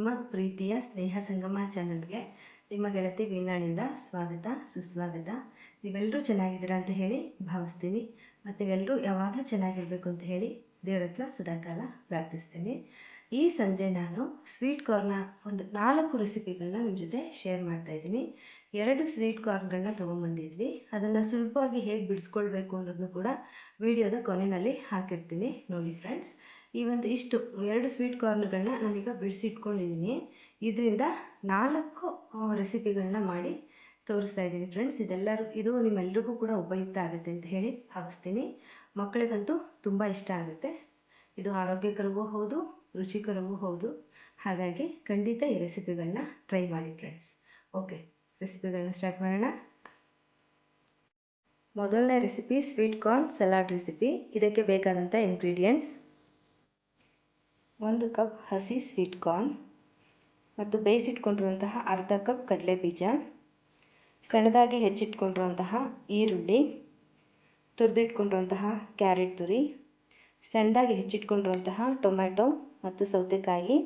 ನಿಮ್ಮ ಪ್ರೀತಿಯ ಸ್ನೇಹ ಸಂಗಮ ಚಾನಲ್ಗೆ ನಿಮ್ಮ ಗೆಳತಿ ವೀಣಾಳಿಂದ ಸ್ವಾಗತ ಸುಸ್ವಾಗತ. ನೀವೆಲ್ಲರೂ ಚೆನ್ನಾಗಿದ್ದೀರಾ ಅಂತ ಹೇಳಿ ಭಾವಿಸ್ತೀನಿ. ಮತ್ತು ನೀವೆಲ್ಲರೂ ಯಾವಾಗಲೂ ಚೆನ್ನಾಗಿರಬೇಕು ಅಂತ ಹೇಳಿ ದೇವರ ಹತ್ರ ಸದಾಕಾಲ ಪ್ರಾರ್ಥಿಸ್ತೀನಿ. ಈ ಸಂಜೆ ನಾನು ಸ್ವೀಟ್ ಕಾರ್ನ ಒಂದು 4 ರೆಸಿಪಿಗಳನ್ನ ನಿಮ್ಮ ಜೊತೆ ಶೇರ್ ಮಾಡ್ತಾ ಇದ್ದೀನಿ. 2 ಸ್ವೀಟ್ ಕಾರ್ನ್ಗಳನ್ನ ತೊಗೊಂಬಂದಿದ್ವಿ. ಅದನ್ನು ಸುಲಭವಾಗಿ ಹೇಗೆ ಬಿಡಿಸ್ಕೊಳ್ಬೇಕು ಅನ್ನೋದನ್ನು ಕೂಡ ವಿಡಿಯೋದ ಕೊನೆಯಲ್ಲಿ ಹಾಕಿರ್ತೀನಿ, ನೋಡಿ ಫ್ರೆಂಡ್ಸ್. ಈ ಒಂದು 2 ಸ್ವೀಟ್ ಕಾರ್ನ್ಗಳನ್ನ ನಾನೀಗ ಬಿಡಿಸಿಟ್ಕೊಂಡಿದ್ದೀನಿ. ಇದರಿಂದ 4 ರೆಸಿಪಿಗಳನ್ನ ಮಾಡಿ ತೋರಿಸ್ತಾ ಇದ್ದೀನಿ ಫ್ರೆಂಡ್ಸ್. ಇದು ನಿಮ್ಮೆಲ್ರಿಗೂ ಕೂಡ ಉಪಯುಕ್ತ ಆಗುತ್ತೆ ಅಂತ ಹೇಳಿ ಭಾವಿಸ್ತೀನಿ. ಮಕ್ಕಳಿಗಂತೂ ತುಂಬ ಇಷ್ಟ ಆಗುತ್ತೆ. ಇದು ಆರೋಗ್ಯಕರವೂ ಹೌದು, ರುಚಿಕರವೂ ಹೌದು. ಹಾಗಾಗಿ ಖಂಡಿತ ಈ ರೆಸಿಪಿಗಳನ್ನ ಟ್ರೈ ಮಾಡಿ ಫ್ರೆಂಡ್ಸ್. ಓಕೆ, ರೆಸಿಪಿಗಳನ್ನ ಸ್ಟಾರ್ಟ್ ಮಾಡೋಣ. ಮೊದಲನೇ recipe sweet corn salad recipe. ಇದಕ್ಕೆ ಬೇಕಾದಂಥ ಇಂಗ್ರೀಡಿಯೆಂಟ್ಸ್: 1 ಕಪ್ ಹಸಿ ಸ್ವೀಟ್ ಕಾರ್ನ್ ಮತ್ತು ಬೇಯಿಸಿಟ್ಕೊಂಡಿರುವಂತಹ ಅರ್ಧ ಕಪ್ ಕಡಲೆ ಬೀಜ, ಸಣ್ಣದಾಗಿ ಹೆಚ್ಚಿಟ್ಕೊಂಡಿರುವಂತಹ ಈರುಳ್ಳಿ, ತುರಿದಿಟ್ಕೊಂಡಿರುವಂತಹ ಕ್ಯಾರೆಟ್ ತುರಿ, ಸಣ್ಣದಾಗಿ ಹೆಚ್ಚಿಟ್ಕೊಂಡಿರುವಂತಹ ಟೊಮ್ಯಾಟೊ ಮತ್ತು ಸೌತೆಕಾಯಿ,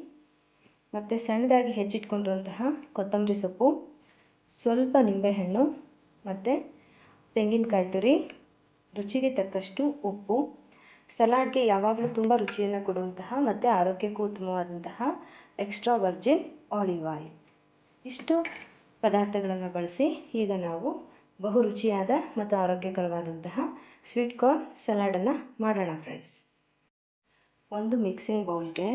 ಮತ್ತು ಸಣ್ಣದಾಗಿ ಹೆಚ್ಚಿಟ್ಕೊಂಡಿರುವಂತಹ ಕೊತ್ತಂಬರಿ ಸೊಪ್ಪು, ಸ್ವಲ್ಪ ನಿಂಬೆಹಣ್ಣು ಮತ್ತು ತೆಂಗಿನಕಾಯಿ ತುರಿ, ರುಚಿಗೆ ತಕ್ಕಷ್ಟು ಉಪ್ಪು, ಸಲಾಡ್ಗೆ ಯಾವಾಗಲೂ ತುಂಬ ರುಚಿಯನ್ನು ಕೊಡುವಂತಹ ಮತ್ತು ಆರೋಗ್ಯಕ್ಕೂ ಉತ್ತಮವಾದಂತಹ ಎಕ್ಸ್ಟ್ರಾ ವರ್ಜಿನ್ ಆಲಿವ್ ಆಯಿಲ್. ಇಷ್ಟು ಪದಾರ್ಥಗಳನ್ನು ಬಳಸಿ ಈಗ ನಾವು ಬಹು ರುಚಿಯಾದ ಮತ್ತು ಆರೋಗ್ಯಕರವಾದಂತಹ ಸ್ವೀಟ್ ಕಾರ್ನ್ ಸಲಾಡನ್ನು ಮಾಡೋಣ ಫ್ರೆಂಡ್ಸ್. ಒಂದು ಮಿಕ್ಸಿಂಗ್ ಬೌಲ್ಗೆ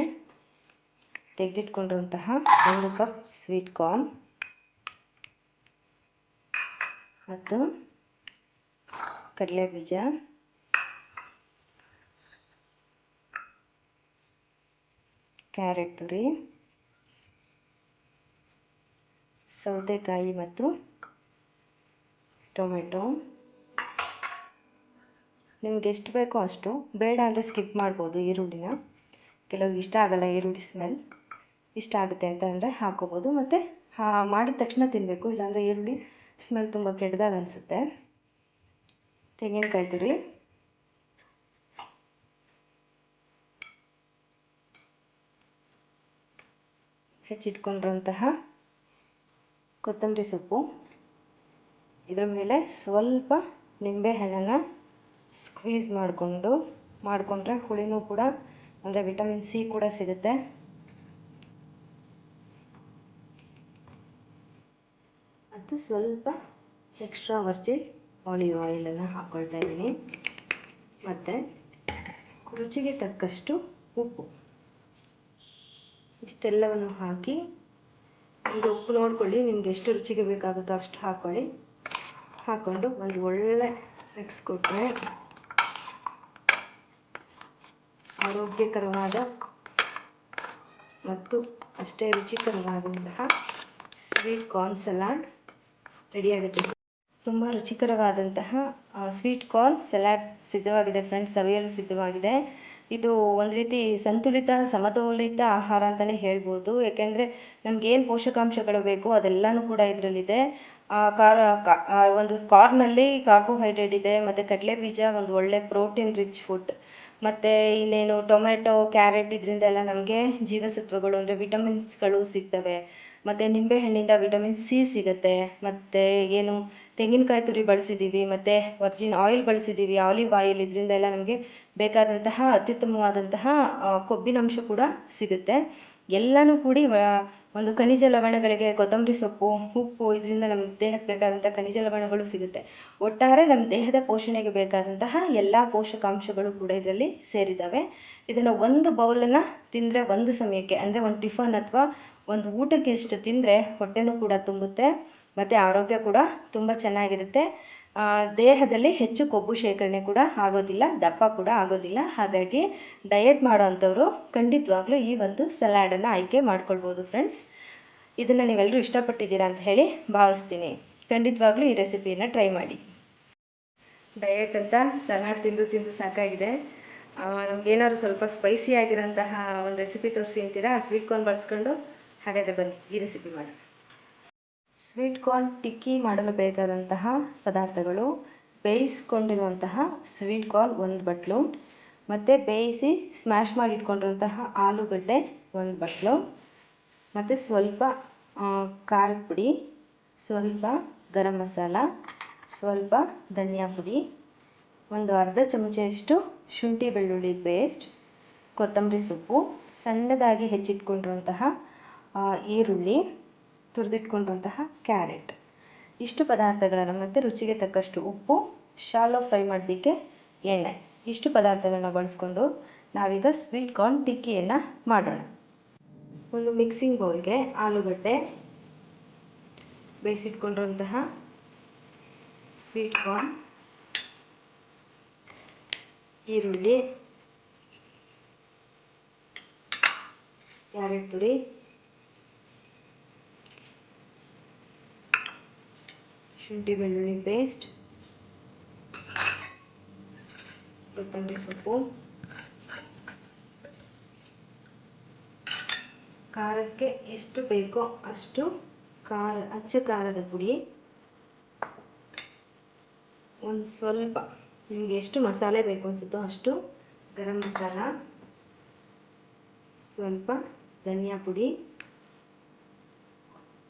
ತೆಗೆದಿಟ್ಕೊಂಡಿರುವಂತಹ 1 ಕಪ್ ಸ್ವೀಟ್ ಕಾರ್ನ್ ಮತ್ತು ಕಡಲೆ ಬೀಜ, ಕ್ಯಾರೆಟ್ ತುರಿ, ಸೌತೆಕಾಯಿ ಮತ್ತು ಟೊಮೆಟೊ. ನಿಮ್ಗೆ ಎಷ್ಟು ಬೇಕೋ ಅಷ್ಟು, ಬೇಡ ಅಂದರೆ ಸ್ಕಿಪ್ ಮಾಡ್ಬೋದು ಈರುಳ್ಳಿನ. ಕೆಲವ್ರಿಗೆ ಇಷ್ಟ ಆಗಲ್ಲ ಈರುಳ್ಳಿ ಸ್ಮೆಲ್, ಇಷ್ಟ ಆಗುತ್ತೆ ಅಂತ ಅಂದರೆ ಹಾಕೋಬೋದು. ಮತ್ತು ಮಾಡಿದ ತಕ್ಷಣ ತಿನ್ನಬೇಕು, ಇಲ್ಲಾಂದರೆ ಈರುಳ್ಳಿ ಸ್ಮೆಲ್ ತುಂಬ ಕೆಟ್ಟದಾಗ ಅನಿಸುತ್ತೆ. ತೆಂಗಿನಕಾಯಿ ತುರಿ, ಹೆಚ್ಚಿಟ್ಕೊಂಡಿರುವಂತಹ ಕೊತ್ತಂಬರಿ ಸೊಪ್ಪು, ಇದರ ಮೇಲೆ ಸ್ವಲ್ಪ ನಿಂಬೆಹಣ್ಣನ್ನು ಸ್ಕ್ವೀಸ್ ಮಾಡಿಕೊಂಡ್ರೆ ಹುಳಿನೂ ಕೂಡ, ಅಂದರೆ ವಿಟಮಿನ್ ಸಿ ಕೂಡ ಸಿಗುತ್ತೆ. ಮತ್ತು ಸ್ವಲ್ಪ ಎಕ್ಸ್ಟ್ರಾ ವರ್ಜಿನ್ ಆಲಿವ್ ಆಯಿಲನ್ನು ಹಾಕ್ಕೊಳ್ತಾ ಇದ್ದೀನಿ. ಮತ್ತು ರುಚಿಗೆ ತಕ್ಕಷ್ಟು ಉಪ್ಪು. ಇಷ್ಟೆಲ್ಲವನ್ನು ಹಾಕಿ ಈಗ ಉಪ್ಪು ನೋಡ್ಕೊಳ್ಳಿ, ನಿಮ್ಗೆ ಎಷ್ಟು ರುಚಿಗೆ ಬೇಕಾಗುತ್ತೋ ಅಷ್ಟು ಹಾಕ್ಕೊಂಡು ಒಂದು ಒಳ್ಳೆ ಮಿಕ್ಸ್ ಕೊಟ್ಟರೆ ಆರೋಗ್ಯಕರವಾದ ಮತ್ತು ಅಷ್ಟೇ ರುಚಿಕರವಾದಂತಹ ಸ್ವೀಟ್ ಕಾರ್ನ್ ಸಲಾಡ್ ರೆಡಿಯಾಗುತ್ತೆ. ತುಂಬ ರುಚಿಕರವಾದಂತಹ ಸ್ವೀಟ್ ಕಾರ್ನ್ ಸಲಾಡ್ ಸಿದ್ಧವಾಗಿದೆ ಫ್ರೆಂಡ್ಸ್, ಸವಿಯಲು ಸಿದ್ಧವಾಗಿದೆ. ಇದು ಒಂದು ರೀತಿ ಸಂತುಲಿತ ಸಮತೋಲಿತ ಆಹಾರ ಅಂತಲೇ ಹೇಳ್ಬೋದು. ಯಾಕೆಂದರೆ ನಮಗೇನು ಪೋಷಕಾಂಶಗಳು ಬೇಕು ಅದೆಲ್ಲನೂ ಕೂಡ ಇದರಲ್ಲಿದೆ. ಒಂದು ಕಾರ್ನಲ್ಲಿ ಕಾರ್ಬೋಹೈಡ್ರೇಟ್ ಇದೆ, ಮತ್ತು ಕಡಲೆ ಬೀಜ ಒಂದು ಒಳ್ಳೆ ಪ್ರೋಟೀನ್ ರಿಚ್ ಫುಡ್, ಮತ್ತು ಇನ್ನೇನು ಟೊಮೆಟೊ, ಕ್ಯಾರೆಟ್ ಇದರಿಂದೆಲ್ಲ ನಮಗೆ ಜೀವಸತ್ವಗಳು ಅಂದರೆ ವಿಟಮಿನ್ಸ್ಗಳು ಸಿಗ್ತವೆ. ಮತ್ತು ನಿಂಬೆಹಣ್ಣಿಂದ ವಿಟಮಿನ್ ಸಿ ಸಿಗುತ್ತೆ. ಮತ್ತು ತೆಂಗಿನಕಾಯಿ ತುರಿ ಬಳಸಿದ್ದೀವಿ, ಮತ್ತು ವರ್ಜಿನ್ ಆಯಿಲ್ ಬಳಸಿದ್ದೀವಿ, ಆಲಿವ್ ಆಯಿಲ್. ಇದರಿಂದೆಲ್ಲ ನಮಗೆ ಬೇಕಾದಂತಹ ಅತ್ಯುತ್ತಮವಾದಂತಹ ಕೊಬ್ಬಿನಂಶ ಕೂಡ ಸಿಗುತ್ತೆ. ಎಲ್ಲನೂ ಕೂಡಿ ಒಂದು ಖನಿಜ ಲವಣಗಳಿಗೆ, ಕೊತ್ತಂಬರಿ ಸೊಪ್ಪು, ಉಪ್ಪು, ಇದರಿಂದ ನಮ್ಮ ದೇಹಕ್ಕೆ ಬೇಕಾದಂಥ ಖನಿಜ ಲವಣಗಳು ಸಿಗುತ್ತೆ. ಒಟ್ಟಾರೆ ನಮ್ಮ ದೇಹದ ಪೋಷಣೆಗೆ ಬೇಕಾದಂತಹ ಎಲ್ಲ ಪೋಷಕಾಂಶಗಳು ಕೂಡ ಇದರಲ್ಲಿ ಸೇರಿದ್ದಾವೆ. ಇದನ್ನು ಒಂದು ಬೌಲನ್ನು ತಿಂದರೆ ಒಂದು ಸಮಯಕ್ಕೆ, ಅಂದರೆ ಒಂದು ಟಿಫನ್ ಅಥವಾ ಒಂದು ಊಟಕ್ಕೆ ಇಷ್ಟು ತಿಂದರೆ ಹೊಟ್ಟೆನೂ ಕೂಡ ತುಂಬುತ್ತೆ, ಮತ್ತು ಆರೋಗ್ಯ ಕೂಡ ತುಂಬ ಚೆನ್ನಾಗಿರುತ್ತೆ. ದೇಹದಲ್ಲಿ ಹೆಚ್ಚು ಕೊಬ್ಬು ಶೇಖರಣೆ ಕೂಡ ಆಗೋದಿಲ್ಲ, ದಪ್ಪ ಕೂಡ ಆಗೋದಿಲ್ಲ. ಹಾಗಾಗಿ ಡಯಟ್ ಮಾಡೋವಂಥವ್ರು ಖಂಡಿತವಾಗ್ಲೂ ಈ ಒಂದು ಸಲಾಡನ್ನು ಆಯ್ಕೆ ಮಾಡ್ಕೊಳ್ಬೋದು ಫ್ರೆಂಡ್ಸ್. ಇದನ್ನು ನೀವೆಲ್ಲರೂ ಇಷ್ಟಪಟ್ಟಿದ್ದೀರಾ ಅಂತ ಹೇಳಿ ಭಾವಿಸ್ತೀನಿ. ಖಂಡಿತವಾಗ್ಲೂ ಈ ರೆಸಿಪಿಯನ್ನು ಟ್ರೈ ಮಾಡಿ. ಡಯಟ್ ಅಂತ ಸಲಾಡ್ ತಿಂದು ಸಾಕಾಗಿದೆ. ನಮಗೇನಾದ್ರು ಸ್ವಲ್ಪ ಸ್ಪೈಸಿ ಆಗಿರೋಂತಹ ಒಂದು ರೆಸಿಪಿ ತೋರಿಸಿ ಅಂತೀರಾ, ಸ್ವೀಟ್ ಕಾರ್ನ್ ಬಳಸ್ಕೊಂಡು? ಹಾಗಾದರೆ ಬನ್ನಿ ಈ ರೆಸಿಪಿ ಮಾಡೋಣ. ಸ್ವೀಟ್ ಕಾರ್ನ್ ಟಿಕ್ಕಿ ಮಾಡಲು ಬೇಕಾದಂತಹ ಪದಾರ್ಥಗಳು: ಬೇಯಿಸ್ಕೊಂಡಿರುವಂತಹ ಸ್ವೀಟ್ ಕಾರ್ನ್ 1 ಬಟ್ಲು, ಮತ್ತು ಬೇಯಿಸಿ ಸ್ಮ್ಯಾಶ್ ಮಾಡಿ ಇಟ್ಕೊಂಡಿರುವಂತಹ ಆಲೂಗಡ್ಡೆ 1 ಬಟ್ಲು, ಮತ್ತು ಸ್ವಲ್ಪ ಖಾರದ ಪುಡಿ, ಸ್ವಲ್ಪ ಗರಂ ಮಸಾಲ, ಸ್ವಲ್ಪ ಧನಿಯಾ ಪುಡಿ, ಒಂದು ಅರ್ಧ ಚಮಚದಷ್ಟು ಶುಂಠಿ ಬೆಳ್ಳುಳ್ಳಿ ಪೇಸ್ಟ್, ಕೊತ್ತಂಬರಿ ಸೊಪ್ಪು, ಸಣ್ಣದಾಗಿ ಹೆಚ್ಚಿಟ್ಕೊಂಡಿರುವಂತಹ ಈರುಳ್ಳಿ, ತುರಿದಿಟ್ಕೊಂಡಿರುವಂತಹ ಕ್ಯಾರೆಟ್, ಇಷ್ಟು ಪದಾರ್ಥಗಳನ್ನು ಮತ್ತು ರುಚಿಗೆ ತಕ್ಕಷ್ಟು ಉಪ್ಪು, ಶಾಲೋ ಫ್ರೈ ಮಾಡೋದಕ್ಕೆ ಎಣ್ಣೆ, ಇಷ್ಟು ಪದಾರ್ಥಗಳನ್ನ ಬಳಸ್ಕೊಂಡು ನಾವೀಗ ಸ್ವೀಟ್ ಕಾರ್ನ್ ಟಿಕ್ಕಿಯನ್ನು ಮಾಡೋಣ. ಒಂದು ಮಿಕ್ಸಿಂಗ್ ಬೌಲ್ಗೆ ಆಲೂಗಡ್ಡೆ, ಬೇಯಿಸಿಟ್ಕೊಂಡಿರುವಂತಹ ಸ್ವೀಟ್ ಕಾರ್ನ್, ಈರುಳ್ಳಿ, ಕ್ಯಾರೆಟ್ ತುರಿ, ಶುಂಠಿ ಬೆಳ್ಳುಳ್ಳಿ ಪೇಸ್ಟ್, ಕೊತ್ತಂಬರಿ ಸೊಪ್ಪು, ಖಾರಕ್ಕೆ ಎಷ್ಟು ಬೇಕೋ ಅಷ್ಟು ಅಚ್ಚ ಖಾರದ ಪುಡಿ, ಒಂದು ಸ್ವಲ್ಪ ನಿಮಗೆ ಎಷ್ಟು ಮಸಾಲೆ ಬೇಕು ಅನಿಸುತ್ತೋ ಅಷ್ಟು ಗರಂ ಮಸಾಲ, ಸ್ವಲ್ಪ ಧನಿಯಾ ಪುಡಿ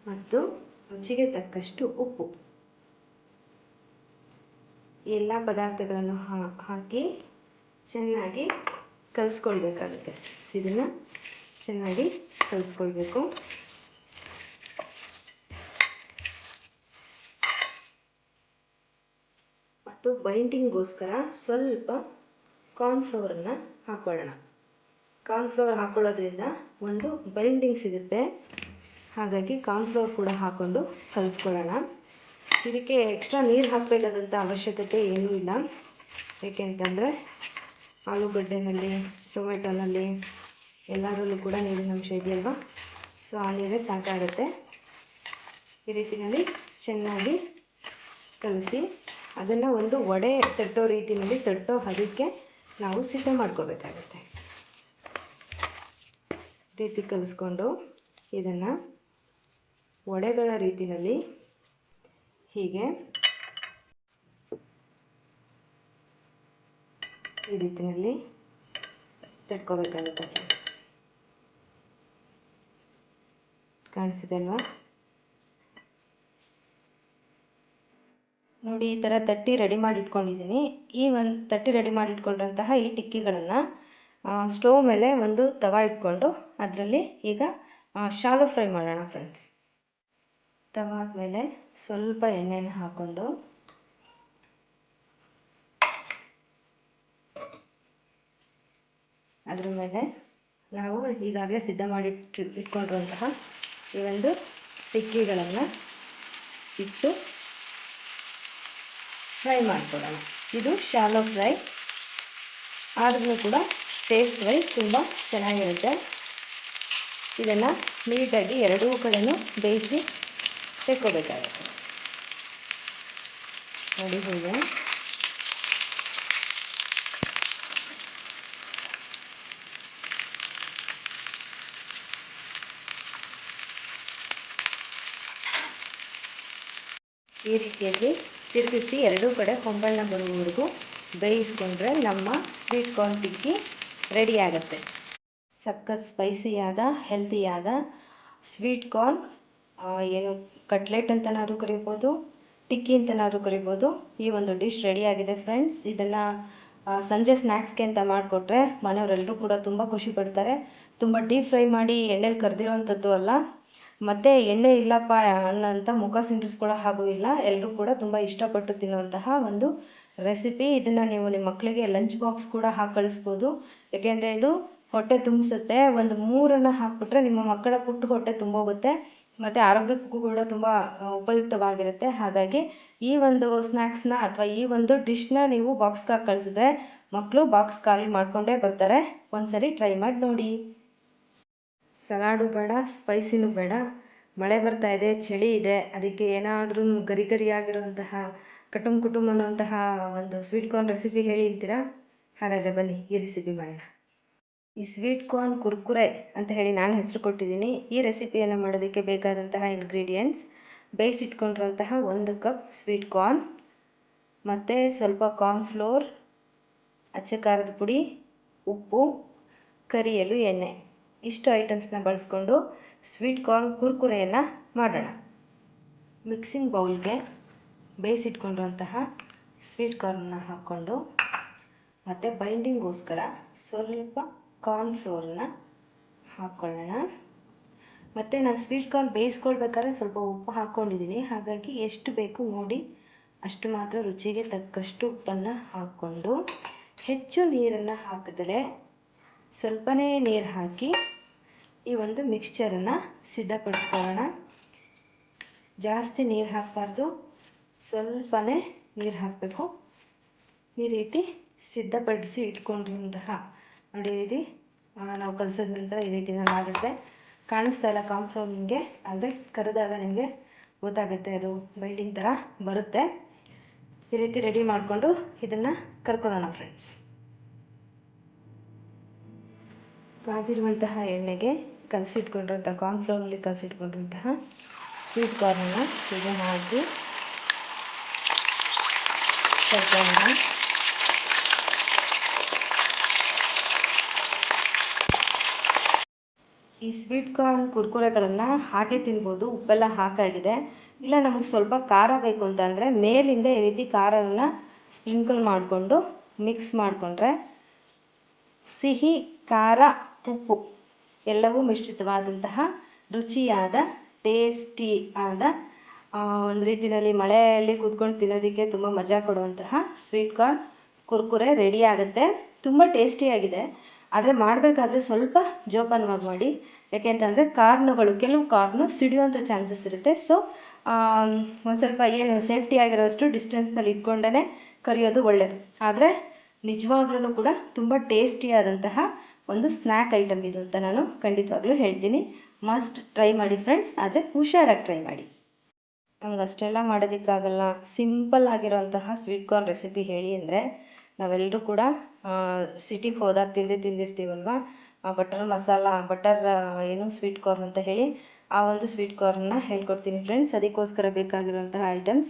ಮತ್ತು ರುಚಿಗೆ ತಕ್ಕಷ್ಟು ಉಪ್ಪು. ಎಲ್ಲ ಪದಾರ್ಥಗಳನ್ನು ಹಾಕಿ ಚೆನ್ನಾಗಿ ಕಲಿಸ್ಕೊಳ್ಬೇಕಾಗುತ್ತೆ. ಇದನ್ನು ಚೆನ್ನಾಗಿ ಕಲಿಸ್ಕೊಳ್ಬೇಕು. ಮತ್ತು ಬೈಂಡಿಂಗ್ಗೋಸ್ಕರ ಸ್ವಲ್ಪ ಕಾರ್ನ್ಫ್ಲವರನ್ನು ಹಾಕೊಳ್ಳೋಣ. ಕಾರ್ನ್ಫ್ಲವರ್ ಹಾಕೊಳ್ಳೋದ್ರಿಂದ ಒಂದು ಬೈಂಡಿಂಗ್ ಸಿಗುತ್ತೆ, ಹಾಗಾಗಿ ಕಾರ್ನ್ಫ್ಲವರ್ ಕೂಡ ಹಾಕ್ಕೊಂಡು ಕಲಿಸ್ಕೊಳ್ಳೋಣ. ಇದಕ್ಕೆ ಎಕ್ಸ್ಟ್ರಾ ನೀರು ಹಾಕಬೇಕಾದಂಥ ಅವಶ್ಯಕತೆ ಏನೂ ಇಲ್ಲ, ಏಕೆಂತಂದರೆ ಆಲೂಗಡ್ಡೆನಲ್ಲಿ, ಟೊಮೆಟೊನಲ್ಲಿ ಎಲ್ಲದರಲ್ಲೂ ಕೂಡ ನೀರಿನ ಅಂಶ ಇದೆಯಲ್ವ, ಸೊ ಆ ನೀರೇ ಸಾಕಾಗುತ್ತೆ. ಈ ರೀತಿಯಲ್ಲಿ ಚೆನ್ನಾಗಿ ಕಲಸಿ ಅದನ್ನು ಒಂದು ವಡೆ ತಟ್ಟೋ ರೀತಿಯಲ್ಲಿ ತಟ್ಟೋ ಅದಕ್ಕೆ ನಾವು ಸಿದ್ಧ ಮಾಡ್ಕೋಬೇಕಾಗುತ್ತೆ. ರೀತಿ ಕಲಿಸ್ಕೊಂಡು ಇದನ್ನು ವಡೆಗಳ ರೀತಿಯಲ್ಲಿ ಹೀಗೆ ಈ ರೀತಿಯಲ್ಲಿ ತಟ್ಕೋಬೇಕಾಗುತ್ತೆ. ಕಾಣಿಸಿದೆ ಅಲ್ವಾ? ನೋಡಿ, ಈ ಥರ ತಟ್ಟಿ ರೆಡಿ ಮಾಡಿ ಇಟ್ಕೊಂಡಿದ್ದೀನಿ. ಈ ಒಂದು ತಟ್ಟಿ ರೆಡಿ ಮಾಡಿ ಇಟ್ಕೊಂಡಂತಹ ಈ ಟಿಕ್ಕಿಗಳನ್ನು ಸ್ಟೋವ್ ಮೇಲೆ ಒಂದು ತವಾ ಇಟ್ಕೊಂಡು ಅದರಲ್ಲಿ ಈಗ ಶಾಲೋ ಫ್ರೈ ಮಾಡೋಣ ಫ್ರೆಂಡ್ಸ್. ತವಾದ ಮೇಲೆ ಸ್ವಲ್ಪ ಎಣ್ಣೆನ ಹಾಕ್ಕೊಂಡು ಅದರ ಮೇಲೆ ನಾವು ಈಗಾಗಲೇ ಸಿದ್ಧ ಮಾಡಿ ಇಟ್ಕೊಂಡಿರುವಂತಹ ಈ ಒಂದು ಟಿಕ್ಕಿಗಳನ್ನು ಇಟ್ಟು ಫ್ರೈ ಮಾಡ್ಕೊಳ್ಳೋಣ. ಇದು ಶಾಲೋ ಫ್ರೈ ಆದ್ರೂ ಕೂಡ ಟೇಸ್ಟ್ ವೈಸ್ ತುಂಬ ಚೆನ್ನಾಗಿರುತ್ತೆ. ಇದನ್ನು ನೀಟಾಗಿ ಎರಡೂ ಕಡೆಯೂ ಬೇಯಿಸಿ ತೆಕ್ಕೋಬೇಕಾಗುತ್ತೆ. ನೋಡಿ ಹೀಗೆ ಈ ರೀತಿಯಲ್ಲಿ ತಿರುಗಿಸಿ ಎರಡೂ ಕಡೆ ಹೊಂಬಣ್ಣ ಬರುವವರೆಗೂ ಬೇಯಿಸ್ಕೊಂಡ್ರೆ ನಮ್ಮ ಸ್ವೀಟ್ ಕಾರ್ನ್ ಟಿಕ್ಕಿ ರೆಡಿ ಆಗುತ್ತೆ. ಸಖತ್ ಸ್ಪೈಸಿಯಾದ ಹೆಲ್ತಿಯಾದ ಸ್ವೀಟ್ ಕಾರ್ನ್, ಏನು ಕಟ್ಲೆಟ್ ಅಂತನಾದ್ರೂ ಕರಿಬೋದು, ಟಿಕ್ಕಿ ಅಂತನಾದ್ರೂ ಕರಿಬೋದು, ಈ ಒಂದು ಡಿಶ್ ರೆಡಿಯಾಗಿದೆ ಫ್ರೆಂಡ್ಸ್. ಇದನ್ನು ಸಂಜೆ ಸ್ನ್ಯಾಕ್ಸ್ಗೆ ಅಂತ ಮಾಡಿಕೊಟ್ರೆ ಮನೆಯವರೆಲ್ಲರೂ ಕೂಡ ತುಂಬ ಖುಷಿ ಪಡ್ತಾರೆ. ತುಂಬ ಡೀಪ್ ಫ್ರೈ ಮಾಡಿ ಎಣ್ಣೆಲಿ ಕರೆದಿರೋವಂಥದ್ದು ಅಲ್ಲ, ಮತ್ತು ಎಣ್ಣೆ ಇಲ್ಲಪ್ಪ ಅನ್ನೋಂಥ ಮುಖ ಸಿಂಡಿಸ್ಕೊಳ್ಳೋ ಹಾಗೂ ಇಲ್ಲ, ಎಲ್ಲರೂ ಕೂಡ ತುಂಬ ಇಷ್ಟಪಟ್ಟು ತಿನ್ನುವಂತಹ ಒಂದು ರೆಸಿಪಿ. ಇದನ್ನು ನೀವು ನಿಮ್ಮ ಮಕ್ಕಳಿಗೆ ಲಂಚ್ ಬಾಕ್ಸ್ ಕೂಡ ಹಾಕಿ ಕಳಿಸ್ಬೋದು, ಏಕೆಂದರೆ ಇದು ಹೊಟ್ಟೆ ತುಂಬಿಸುತ್ತೆ. ಒಂದು 3 ಹಾಕಿಬಿಟ್ರೆ ನಿಮ್ಮ ಮಕ್ಕಳ ಪುಟ್ಟ ಹೊಟ್ಟೆ ತುಂಬೋಗುತ್ತೆ ಮತ್ತು ಆರೋಗ್ಯಕ್ಕೂ ಕೂಡ ತುಂಬ ಉಪಯುಕ್ತವಾಗಿರುತ್ತೆ. ಹಾಗಾಗಿ ಈ ಒಂದು ಸ್ನ್ಯಾಕ್ಸ್ನ ಅಥವಾ ಈ ಒಂದು ಡಿಶ್ನ ನೀವು ಬಾಕ್ಸ್ಗೆ ಹಾಕಿ ಕಳಿಸಿದ್ರೆ ಮಕ್ಕಳು ಬಾಕ್ಸ್ ಖಾಲಿ ಮಾಡಿಕೊಂಡೇ ಬರ್ತಾರೆ. ಒಂದ್ಸರಿ ಟ್ರೈ ಮಾಡಿ ನೋಡಿ. ಸಲಾಡು ಬೇಡ, ಸ್ಪೈಸಿನೂ ಬೇಡ, ಮಳೆ ಬರ್ತಾ ಇದೆ, ಚಳಿ ಇದೆ, ಅದಕ್ಕೆ ಏನಾದರೂ ಗರಿ ಗರಿಯಾಗಿರುವಂತಹ ಕುಟುಂಬ ಅನ್ನುವಂತಹ ಒಂದು ಸ್ವೀಟ್ ಕಾರ್ನ್ ರೆಸಿಪಿ ಹೇಳಿ ಅಂತೀರಾ? ಹಾಗಾದರೆ ಬನ್ನಿ ಈ ರೆಸಿಪಿ ಮಾಡೋಣ. ಈ ಸ್ವೀಟ್ ಕಾರ್ನ್ ಕುರ್ಕುರೆ ಅಂತ ಹೇಳಿ ನಾನು ಹೆಸರು ಕೊಟ್ಟಿದ್ದೀನಿ. ಈ ರೆಸಿಪಿಯನ್ನು ಮಾಡೋದಕ್ಕೆ ಬೇಕಾದಂತಹ ಇಂಗ್ರೀಡಿಯೆಂಟ್ಸ್: ಬೇಯಿಸಿಟ್ಕೊಂಡಿರುವಂತಹ 1 ಕಪ್ ಸ್ವೀಟ್ ಕಾರ್ನ್, ಮತ್ತು ಸ್ವಲ್ಪ ಕಾರ್ನ್ಫ್ಲೋರ್, ಅಚ್ಚ ಖಾರದ ಪುಡಿ, ಉಪ್ಪು, ಕರಿಯಲು ಎಣ್ಣೆ, ಇಷ್ಟು ಐಟಮ್ಸ್ನ ಬಳಸ್ಕೊಂಡು ಸ್ವೀಟ್ ಕಾರ್ನ್ ಕುರ್ಕುರೆಯನ್ನು ಮಾಡೋಣ. ಮಿಕ್ಸಿಂಗ್ ಬೌಲ್ಗೆ ಬೇಯಿಸಿಟ್ಕೊಂಡಿರುವಂತಹ ಸ್ವೀಟ್ ಕಾರ್ನನ್ನು ಹಾಕ್ಕೊಂಡು ಮತ್ತು ಬೈಂಡಿಂಗ್ಗೋಸ್ಕರ ಸ್ವಲ್ಪ ಕಾರ್ನ್ಫ್ಲೋರನ್ನ ಹಾಕ್ಕೊಳ್ಳೋಣ. ಮತ್ತು ನಾನು ಸ್ವೀಟ್ ಕಾರ್ನ್ ಬೇಯಿಸ್ಕೊಳ್ಬೇಕಾದ್ರೆ ಸ್ವಲ್ಪ ಉಪ್ಪು ಹಾಕ್ಕೊಂಡಿದ್ದೀನಿ, ಹಾಗಾಗಿ ಎಷ್ಟು ಬೇಕು ನೋಡಿ ಅಷ್ಟು ಮಾತ್ರ ರುಚಿಗೆ ತಕ್ಕಷ್ಟು ಉಪ್ಪನ್ನು ಹಾಕ್ಕೊಂಡು ಹೆಚ್ಚು ನೀರನ್ನು ಹಾಕಿದ್ರೆ ಸ್ವಲ್ಪನೇ ನೀರು ಹಾಕಿ ಈ ಒಂದು ಮಿಕ್ಸ್ಚರನ್ನು ಸಿದ್ಧಪಡಿಸ್ಕೊಳ್ಳೋಣ. ಜಾಸ್ತಿ ನೀರು ಹಾಕಬಾರ್ದು, ಸ್ವಲ್ಪನೇ ನೀರು ಹಾಕಬೇಕು. ಈ ರೀತಿ ಸಿದ್ಧಪಡಿಸಿ ಇಟ್ಕೊಂಡಿರುವಂತಹ ನೋಡಿ, ಈ ರೀತಿ ನಾವು ಕಲಸಿದ ನಂತರ ಈ ರೀತಿ ನಾನು ಮಾಡಿದ್ರೆ ಕಾಣಿಸ್ತಾ ಇಲ್ಲ ಕಾರ್ನ್ಫ್ಲೋರ್ ನಿಮಗೆ, ಅಂದರೆ ಕರೆದಾಗ ನಿಮಗೆ ಗೊತ್ತಾಗುತ್ತೆ, ಅದು ಬೈಂಡಿಂಗ್ ಥರ ಬರುತ್ತೆ. ಈ ರೀತಿ ರೆಡಿ ಮಾಡಿಕೊಂಡು ಇದನ್ನು ಕರ್ಕೊಳ್ಳೋಣ ಫ್ರೆಂಡ್ಸ್. ಕಾದಿರುವಂತಹ ಎಣ್ಣೆಗೆ ಕಲಸಿಟ್ಕೊಂಡಿರುವಂಥ ಕಾರ್ನ್ಫ್ಲೋರಲ್ಲಿ ಕಲಸಿಟ್ಕೊಂಡಿರುವಂತಹ ಸ್ವೀಟ್ ಕಾರ್ನನ್ನು ಹೀಗೆ ಹಾಕಿ ಕರ್ಕೊಳ್ಳೋಣ. ಈ ಸ್ವೀಟ್ ಕಾರ್ನ್ ಕುರ್ಕುರೆಗಳನ್ನು ಹಾಗೆ ತಿನ್ಬೋದು, ಉಪ್ಪೆಲ್ಲ ಹಾಕಾಗಿದೆ. ಇಲ್ಲ ನಮಗೆ ಸ್ವಲ್ಪ ಖಾರ ಬೇಕು ಅಂತಂದರೆ ಮೇಲಿಂದ ಈ ರೀತಿ ಖಾರವನ್ನು ಸ್ಪ್ರಿಂಕಲ್ ಮಾಡಿಕೊಂಡು ಮಿಕ್ಸ್ ಮಾಡಿಕೊಂಡ್ರೆ ಸಿಹಿ, ಖಾರ, ಉಪ್ಪು ಎಲ್ಲವೂ ಮಿಶ್ರಿತವಾದಂತಹ ರುಚಿಯಾದ ಟೇಸ್ಟಿ ಆದ ಒಂದು ರೀತಿಯಲ್ಲಿ ಮಳೆಯಲ್ಲಿ ಕೂತ್ಕೊಂಡು ತಿನ್ನೋದಕ್ಕೆ ತುಂಬ ಮಜಾ ಕೊಡುವಂತಹ ಸ್ವೀಟ್ ಕಾರ್ನ್ ಕುರ್ಕುರೆ ರೆಡಿ ಆಗುತ್ತೆ. ತುಂಬ ಟೇಸ್ಟಿಯಾಗಿದೆ. ಆದರೆ ಮಾಡಬೇಕಾದ್ರೆ ಸ್ವಲ್ಪ ಜೋಪಾನವಾಗಿ ಮಾಡಿ, ಯಾಕೆಂತಂದರೆ ಕೆಲವು ಕಾರ್ನು ಸಿಡಿಯುವಂಥ ಚಾನ್ಸಸ್ ಇರುತ್ತೆ. ಸೊ ಒಂದು ಸ್ವಲ್ಪ ಏನು ಸೇಫ್ಟಿ ಆಗಿರೋಷ್ಟು ಡಿಸ್ಟೆನ್ಸ್ನಲ್ಲಿ ಇಟ್ಕೊಂಡೇ ಕರಿಯೋದು ಒಳ್ಳೆಯದು. ಆದರೆ ನಿಜವಾಗ್ಲೂ ಕೂಡ ತುಂಬ ಟೇಸ್ಟಿಯಾದಂತಹ ಒಂದು ಸ್ನ್ಯಾಕ್ ಐಟಮ್ ಇದು ಅಂತ ನಾನು ಖಂಡಿತವಾಗ್ಲೂ ಹೇಳ್ತೀನಿ. ಮಸ್ಟ್ ಟ್ರೈ ಮಾಡಿ ಫ್ರೆಂಡ್ಸ್, ಆದರೆ ಹುಷಾರಾಗಿ ಟ್ರೈ ಮಾಡಿ. ನಮ್ಗೆ ಅಷ್ಟೆಲ್ಲ ಮಾಡೋದಕ್ಕಾಗಲ್ಲ, ಸಿಂಪಲ್ ಆಗಿರೋಂತಹ ಸ್ವೀಟ್ ಕಾರ್ನ್ ರೆಸಿಪಿ ಹೇಳಿ ಅಂದರೆ ನಾವೆಲ್ಲರೂ ಕೂಡ ಸಿಟಿಗೆ ಹೋದಾಗ ತಿಂದಿರ್ತೀವಲ್ವ, ಬಟರ್ ಏನು ಸ್ವೀಟ್ ಕಾರ್ನ್ ಅಂತ ಹೇಳಿ, ಆ ಒಂದು ಸ್ವೀಟ್ ಕಾರ್ನನ್ನ ಹೇಳ್ಕೊಡ್ತೀನಿ ಫ್ರೆಂಡ್ಸ್. ಅದಕ್ಕೋಸ್ಕರ ಬೇಕಾಗಿರುವಂತಹ ಐಟಮ್ಸ್: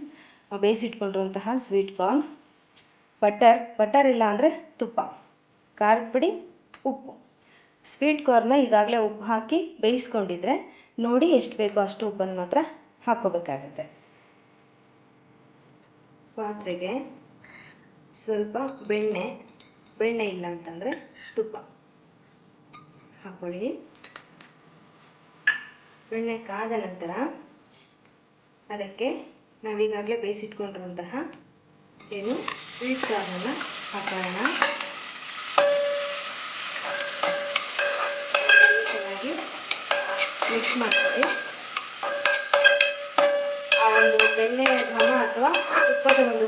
ಬೇಯಿಸಿಟ್ಕೊಂಡಿರುವಂತಹ ಸ್ವೀಟ್ ಕಾರ್ನ್, ಬಟರ್ ಇಲ್ಲ ಅಂದರೆ ತುಪ್ಪ, ಖಾರದ ಪುಡಿ, ಉಪ್ಪು. ಸ್ವೀಟ್ ಕಾರ್ನ ಈಗಾಗಲೇ ಉಪ್ಪು ಹಾಕಿ ಬೇಯಿಸ್ಕೊಂಡಿದ್ರೆ ನೋಡಿ ಎಷ್ಟು ಬೇಕೋ ಅಷ್ಟು ಉಪ್ಪನ್ನು ಮಾತ್ರ ಹಾಕ್ಕೋಬೇಕಾಗುತ್ತೆ. ಪಾತ್ರೆಗೆ ಸ್ವಲ್ಪ ಬೆಣ್ಣೆ ಇಲ್ಲ ಅಂತಂದರೆ ತುಪ್ಪ ಹಾಕ್ಕೊಳ್ಳಿ. ಬೆಣ್ಣೆ ಕಾದ ನಂತರ ಅದಕ್ಕೆ ನಾವೀಗಾಗಲೇ ಬೇಯಿಸಿಟ್ಕೊಂಡಿರುವಂತಹ ಏನು ಸ್ವೀಟ್ ಕಾರ್ನನ್ನು ಹಾಕೋಣ. ಚೆನ್ನಾಗಿ ಮಿಕ್ಸ್ ಮಾಡ್ಕೊಳ್ಳಿ. ಆ ಒಂದು ಬೆಣ್ಣೆ ಘಮ ಅಥವಾ ತುಪ್ಪದ ಒಂದು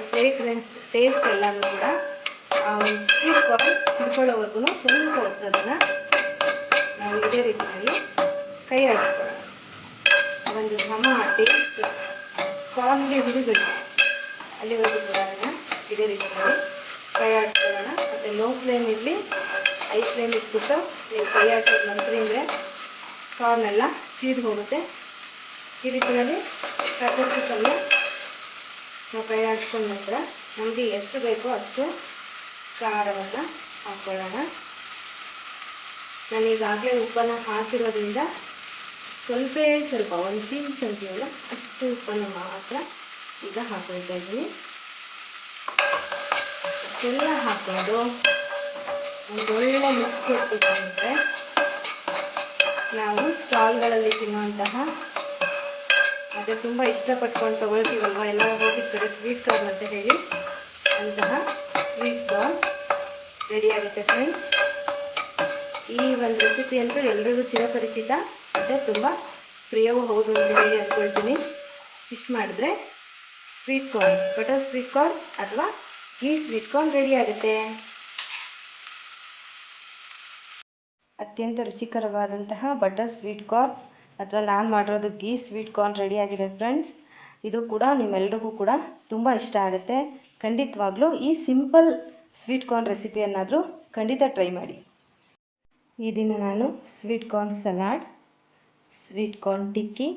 ಟೇಸ್ಟ್ ಎಲ್ಲನೂ ಕೂಡ ಆ ಒಂದು ಸ್ವೀಟ್ ಕಾರ್ನ್ ಹಿಡ್ಕೊಳ್ಳೋವರೆಗೂ ಸ್ವಲ್ಪ ಹೊತ್ತದನ್ನು ನಾವು ಇದೇ ರೀತಿಯಲ್ಲಿ ಕೈ ಆಡಿಸ್ಕೊಳ್ಳೋಣ. ಒಂದು ಘಮ ಟೇಸ್ಟ್ ಕಾರ್ನ್ಗೆ ಹಿಡಿಬೇಕು, ಅಲ್ಲಿವರೆಗೂ ಕೂಡ ಅದನ್ನು ಇದೇ ರೀತಿಯಲ್ಲಿ ಕೈ ಆಡಿಸ್ಕೊಳ್ಳೋಣ. ಮತ್ತು ಲೋ ಫ್ಲೇಮ್ ಇರಲಿ, ಹೈ ಫ್ಲೇಮ್ ಇಟ್ಬಿಟ್ಟು ನೀವು ಕೈ ಆಡಿಸೋದು ನಂತರಿಂದ ಕಾರ್ನ್ ಎಲ್ಲ ಸೀದು ಹೋಗುತ್ತೆ. ಈ ರೀತಿಯಲ್ಲಿ ಕರ್ಕೊಂಡು ನಾವು ಕೈ ಆಡಿಸ್ಕೊಂಡ ನಂತರ ನಮಗೆ ಎಷ್ಟು ಬೇಕೋ ಅಷ್ಟು ಖಾರವನ್ನು ಹಾಕ್ಕೊಳ್ಳೋಣ. ನಾನು ಈಗಾಗಲೇ ಉಪ್ಪನ್ನು ಹಾಕಿರೋದ್ರಿಂದ ಸ್ವಲ್ಪ ಒಂದು ಪಿಂಚ್ ಅಂತೀವಲ್ಲ ಅಷ್ಟು ಉಪ್ಪನ್ನು ಮಾತ್ರ ಈಗ ಹಾಕೊಳ್ತಾ ಇದ್ದೀನಿ. ಅಷ್ಟೆಲ್ಲ ಹಾಕ್ಕೊಂಡು ಒಂದು ಒಳ್ಳೆ ಮಿಕ್ಸ್ ಕೊಟ್ಬಿಟ್ಟು ನಾವು ಸ್ಟಾಲ್ಗಳಲ್ಲಿ ತಿನ್ನುವಂತಹ, ಮತ್ತು ತುಂಬ ಇಷ್ಟಪಟ್ಕೊಂಡು ತೊಗೊಳ್ತೀವಲ್ವ, ಎಲ್ಲ ಹೋಗಿರ್ತಾರೆ ಸ್ವೀಟ್ ಕಾರ್ನ್ ಅಂತ ಹೇಳಿ, ಅಂತಹ ಸ್ವೀಟ್ ಕಾರ್ನ್ ರೆಡಿ ಆಗುತ್ತೆ ಫ್ರೆಂಡ್ಸ್. ಈ ಒಂದು ರೆಸಿಪಿ ಅಂತೂ ಎಲ್ರಿಗೂ ಚಿರಪರಿಚಿತ ಮತ್ತು ತುಂಬ ಪ್ರಿಯವೂ ಹೌದು ಅಂತ ಹೇಳಿ ಅಂದ್ಕೊಳ್ತೀನಿ. ಇಷ್ಟು ಮಾಡಿದ್ರೆ sweet corn, butter sweet corn ಅಥವಾ ಘೀ ಸ್ವೀಟ್ ಕಾರ್ನ್ ರೆಡಿ ಆಗುತ್ತೆ. ಅತ್ಯಂತ ರುಚಿಕರವಾದಂತಹ ಬಟರ್ ಸ್ವೀಟ್ ಕಾರ್ನ್ ಅಥವಾ ನಾನು ಮಾಡಿರೋದು ಘೀ ಸ್ವೀಟ್ ಕಾರ್ನ್ ರೆಡಿ ಆಗಿದೆ ಫ್ರೆಂಡ್ಸ್. ಇದು ಕೂಡ ನಿಮ್ಮೆಲ್ರಿಗೂ ಕೂಡ ತುಂಬ ಇಷ್ಟ ಆಗುತ್ತೆ. ಖಂಡಿತವಾಗ್ಲೂ ಈ ಸಿಂಪಲ್ ಸ್ವೀಟ್ ಕಾರ್ನ್ ರೆಸಿಪಿಯನ್ನಾದರೂ ಖಂಡಿತ ಟ್ರೈ ಮಾಡಿ. ಈ ದಿನ ನಾನು sweet corn salad, sweet corn tikki,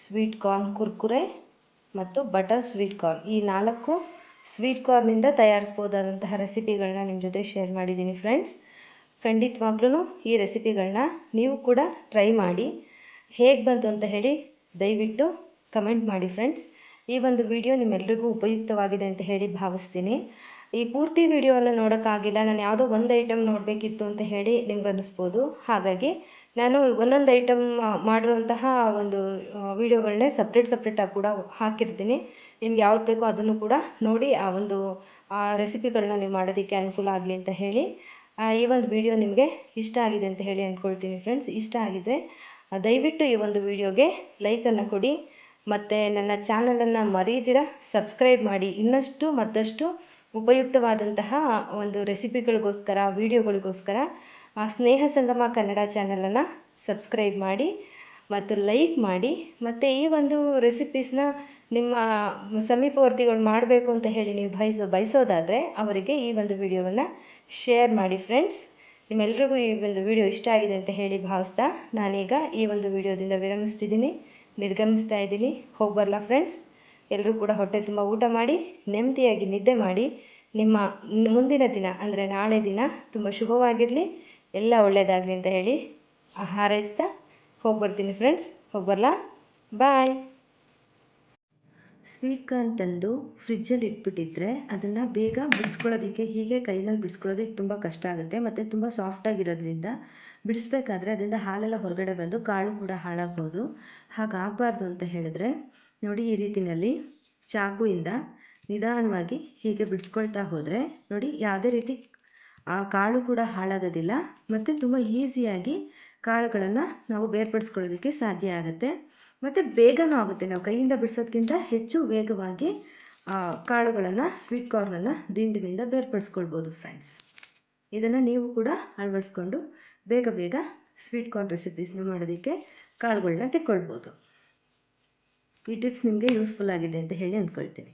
sweet corn Kurkure ಮತ್ತು ಬಟರ್ ಸ್ವೀಟ್ ಕಾರ್ನ್, ಈ 4 ಸ್ವೀಟ್ ಕಾರ್ನಿಂದ ತಯಾರಿಸ್ಬೋದಾದಂತಹ ರೆಸಿಪಿಗಳನ್ನ ನಿಮ್ಮ ಜೊತೆ ಶೇರ್ ಮಾಡಿದ್ದೀನಿ ಫ್ರೆಂಡ್ಸ್. ಖಂಡಿತವಾಗ್ಲೂ ಈ ರೆಸಿಪಿಗಳನ್ನ ನೀವು ಕೂಡ ಟ್ರೈ ಮಾಡಿ. ಹೇಗೆ ಬಂತು ಅಂತ ಹೇಳಿ ದಯವಿಟ್ಟು ಕಮೆಂಟ್ ಮಾಡಿ ಫ್ರೆಂಡ್ಸ್. ಈ ಒಂದು ವಿಡಿಯೋ ನಿಮ್ಮೆಲ್ರಿಗೂ ಉಪಯುಕ್ತವಾಗಿದೆ ಅಂತ ಹೇಳಿ ಭಾವಿಸ್ತೀನಿ. ಈ ಪೂರ್ತಿ ವಿಡಿಯೋ ಎಲ್ಲ ನೋಡೋಕ್ಕಾಗಿಲ್ಲ, ನಾನು ಯಾವುದೋ ಒಂದು ಐಟಮ್ ನೋಡಬೇಕಿತ್ತು ಅಂತ ಹೇಳಿ ನಿಮ್ಗೆ ಅನ್ನಿಸ್ಬೋದು. ಹಾಗಾಗಿ ನಾನು ಒಂದೊಂದು ಐಟಮ್ ಮಾಡಿರುವಂತಹ ಒಂದು ವಿಡಿಯೋಗಳನ್ನೇ ಸಪ್ರೇಟಾಗಿ ಕೂಡ ಹಾಕಿರ್ತೀನಿ. ನಿಮ್ಗೆ ಯಾವ್ದು ಬೇಕೋ ಅದನ್ನು ಕೂಡ ನೋಡಿ ಆ ಒಂದು ರೆಸಿಪಿಗಳನ್ನ ನೀವು ಮಾಡೋದಕ್ಕೆ ಅನುಕೂಲ ಆಗಲಿ ಅಂತ ಹೇಳಿ ಈ ಒಂದು ವಿಡಿಯೋ ನಿಮಗೆ ಇಷ್ಟ ಆಗಿದೆ ಅಂತ ಹೇಳಿ ಅಂದ್ಕೊಳ್ತೀನಿ ಫ್ರೆಂಡ್ಸ್. ಇಷ್ಟ ಆಗಿದರೆ ದಯವಿಟ್ಟು ಈ ಒಂದು ವಿಡಿಯೋಗೆ ಲೈಕನ್ನು ಕೊಡಿ ಮತ್ತು ನನ್ನ ಚಾನಲನ್ನು ಮರೀದಿರ ಸಬ್ಸ್ಕ್ರೈಬ್ ಮಾಡಿ. ಇನ್ನಷ್ಟು ಮತ್ತಷ್ಟು ಉಪಯುಕ್ತವಾದಂತಹ ಒಂದು ರೆಸಿಪಿಗಳಿಗೋಸ್ಕರ ವಿಡಿಯೋಗಳಿಗೋಸ್ಕರ ಸ್ನೇಹ ಸಂಗಮ ಕನ್ನಡ ಚಾನಲನ್ನು ಸಬ್ಸ್ಕ್ರೈಬ್ ಮಾಡಿ ಮತ್ತು ಲೈಕ್ ಮಾಡಿ. ಮತ್ತು ಈ ಒಂದು ರೆಸಿಪೀಸ್ನ ನಿಮ್ಮ ಸಮೀಪವರ್ತಿಗಳು ಮಾಡಬೇಕು ಅಂತ ಹೇಳಿ ನೀವು ಬಯಸೋದಾದರೆ ಅವರಿಗೆ ಈ ಒಂದು ವಿಡಿಯೋವನ್ನು ಶೇರ್ ಮಾಡಿ ಫ್ರೆಂಡ್ಸ್. ನಿಮ್ಮೆಲ್ರಿಗೂ ಈ ಒಂದು ವಿಡಿಯೋ ಇಷ್ಟ ಆಗಿದೆ ಅಂತ ಹೇಳಿ ಭಾವಿಸ್ತಾ ನಾನೀಗ ಈ ಒಂದು ವಿಡಿಯೋದಿಂದ ನಿರ್ಗಮಿಸ್ತಾ ಇದ್ದೀನಿ. ಹೋಗಿ ಬರಲಾ ಫ್ರೆಂಡ್ಸ್? ಎಲ್ಲರೂ ಕೂಡ ಹೊಟ್ಟೆ ತುಂಬ ಊಟ ಮಾಡಿ ನೆಮ್ಮದಿಯಾಗಿ ನಿದ್ದೆ ಮಾಡಿ. ನಿಮ್ಮ ಮುಂದಿನ ದಿನ ಅಂದರೆ ನಾಳೆ ದಿನ ತುಂಬ ಶುಭವಾಗಿರಲಿ, ಎಲ್ಲ ಒಳ್ಳೆಯದಾಗಲಿ ಅಂತ ಹೇಳಿ ಹಾರೈಸ್ತಾ ಹೋಗಿ ಬರ್ತೀನಿ ಫ್ರೆಂಡ್ಸ್. ಹೋಗಿ ಬರಲಾ? ಬಾಯ್. ಸ್ವೀಟ್ ಕಾರ್ನ್ ತಂದು ಫ್ರಿಜ್ಜಲ್ಲಿ ಇಟ್ಬಿಟ್ಟಿದ್ರೆ ಅದನ್ನು ಬೇಗ ಬಿಡಿಸ್ಕೊಳ್ಳೋದಕ್ಕೆ, ಹೀಗೆ ಕೈನಲ್ಲಿ ಬಿಡಿಸ್ಕೊಳ್ಳೋದಕ್ಕೆ ತುಂಬ ಕಷ್ಟ ಆಗುತ್ತೆ. ಮತ್ತು ತುಂಬ ಸಾಫ್ಟಾಗಿರೋದ್ರಿಂದ ಬಿಡಿಸ್ಬೇಕಾದ್ರೆ ಅದರಿಂದ ಹಾಲೆಲ್ಲ ಹೊರಗಡೆ ಬಂದು ಕಾಳು ಕೂಡ ಹಾಳಾಗ್ಬೋದು. ಹಾಗಾಗಬಾರ್ದು ಅಂತ ಹೇಳಿದ್ರೆ ನೋಡಿ, ಈ ರೀತಿಯಲ್ಲಿ ಚಾಕುವಿಂದ ನಿಧಾನವಾಗಿ ಹೀಗೆ ಬಿಡಿಸ್ಕೊಳ್ತಾ ಹೋದರೆ ನೋಡಿ ಯಾವುದೇ ರೀತಿ ಕಾಳು ಕೂಡ ಹಾಳಾಗೋದಿಲ್ಲ ಮತ್ತು ತುಂಬ ಈಸಿಯಾಗಿ ಕಾಳುಗಳನ್ನು ನಾವು ಬೇರ್ಪಡಿಸ್ಕೊಳ್ಳೋದಕ್ಕೆ ಸಾಧ್ಯ ಆಗುತ್ತೆ. ಮತ್ತು ಬೇಗನೂ ಆಗುತ್ತೆ. ನಾವು ಕೈಯಿಂದ ಬಿಡಿಸೋದಕ್ಕಿಂತ ಹೆಚ್ಚು ವೇಗವಾಗಿ ಕಾಳುಗಳನ್ನು, ಸ್ವೀಟ್ ಕಾರ್ನನ್ನು ದಿಂಡಿನಿಂದ ಬೇರ್ಪಡಿಸ್ಕೊಳ್ಬೋದು ಫ್ರೆಂಡ್ಸ್. ಇದನ್ನು ನೀವು ಕೂಡ ಅಳವಡಿಸ್ಕೊಂಡು ಬೇಗ ಸ್ವೀಟ್ ಕಾರ್ನ್ ರೆಸಿಪೀಸ್ನ ಮಾಡೋದಕ್ಕೆ ಕಾಳುಗಳನ್ನ ತೆಕ್ಕೊಳ್ಬೋದು. ಈ ಟಿಪ್ಸ್ ನಿಮಗೆ ಯೂಸ್ಫುಲ್ ಆಗಿದೆ ಅಂತ ಹೇಳಿ ಅಂದ್ಕೊಳ್ತೀನಿ.